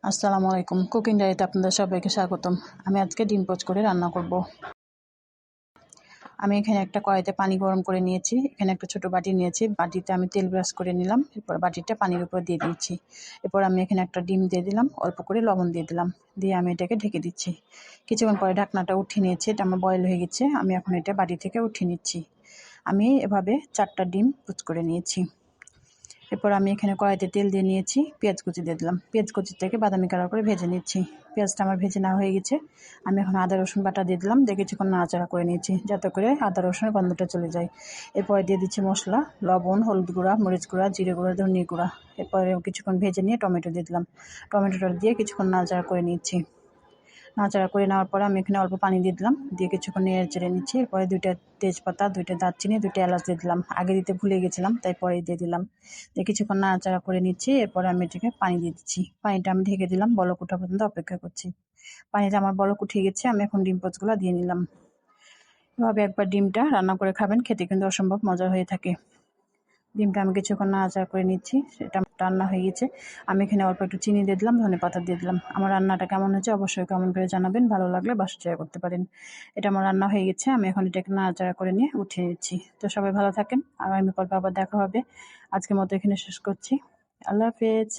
আসসালামু আলাইকুম। কুকিং ডায়েরিতে আপনাদের সবাইকে স্বাগতম। আমি আজকে ডিম পোচ করে রান্না করব। আমি এখানে একটা কড়াইতে পানি গরম করে নিয়েছি। এখানে একটা ছোট বাটি নিয়েছি। বাটিতে আমি তেল ব্রাশ করে নিলাম। এরপর বাটিটা পানির উপর দিয়ে দিয়েছি। এরপর আমি এখানে একটা ডিম দিয়ে দিলাম, অল্প করে লবণ দিয়ে দিলাম। দিয়ে আমি এটাকে ঢেকে দিচ্ছি। কিছুক্ষণ পরে ঢাকনাটা উঠিয়ে নিয়েছি। এটা আমার বয়েল হয়ে গেছে। আমি এখন এটা বাটি থেকে উঠিয়ে নিচ্ছি। আমি এভাবে 4টা ডিম পোচ করে নিয়েছি। এরপর আমি এখানে কড়াইতে তেল দিয়ে নিয়েছি, পেঁয়াজ কুচি দিয়ে দিলাম। পেঁয়াজ কুচিটাকে বাদামি কালার করে ভেজে নিচ্ছি। পেঁয়াজটা আমার ভেজে নেওয়া হয়ে গেছে। আমি এখন আদা রসুন বাটা দিয়ে দিলাম, দিয়ে কিছুক্ষণ নাড়াচাড়া করে নিয়েছি যাতে করে আদা রসুনের গন্ধটা চলে যায়। এরপরে দিয়ে দিচ্ছি মশলা, লবণ, হলুদ গুঁড়া, মরিচ গুঁড়া, জিরে গুঁড়া, ধনিয়া গুঁড়া। এরপরে কিছুক্ষণ ভেজে নিয়ে টমেটো দিয়ে দিলাম। টমেটোটা দিয়ে কিছুক্ষণ নাড়াচাড়া করে নিচ্ছি। নাড়াচাড়া করে নেওয়ার পরে আমি এখানে অল্প পানি দিয়ে দিলাম, দিয়ে কিছুক্ষণ নেড়ে চেড়ে নিচ্ছি। এরপরে 2টা তেজপাতা, 2টা দারচিনি, 2টা এলাচ দিয়ে দিলাম। আগে দিতে ভুলে গেছিলাম, তাই পরে দিয়ে দিলাম। দিয়ে কিছুক্ষণ নাড়াচাড়া করে নিচ্ছি। এরপরে আমি এটাকে পানি দিয়ে দিচ্ছি। পানিটা আমি ঢেকে দিলাম, বলক ওঠা পর্যন্ত অপেক্ষা করছি। পানিটা আমার বলক উঠে গেছে। আমি এখন ডিম পোচগুলো দিয়ে নিলাম। এভাবে একবার ডিমটা রান্না করে খাবেন, খেতে কিন্তু অসম্ভব মজার হয়ে থাকে। ডিমটা আমি কিছুক্ষণ নাড়াচাড়া করে নিচ্ছি। সেটা রান্না হয়ে গেছে। আমি এখানে অল্প একটু চিনি দিয়ে দিলাম, ধনেপাতা দিয়ে দিলাম। আমার রান্নাটা কেমন হয়েছে অবশ্যই কমেন্ট করে জানাবেন। ভালো লাগলে বাসায় শেয়ার করতে পারেন। এটা আমার রান্না হয়ে গেছে। আমি এখন এটাকে নাড়াচাড়া করে নিয়ে উঠিয়ে নিচ্ছি। তো সবাই ভালো থাকেন। আগামী পর্বে আবার দেখা হবে। আজকের মতো এখানে শেষ করছি। আল্লাহ হাফেজ।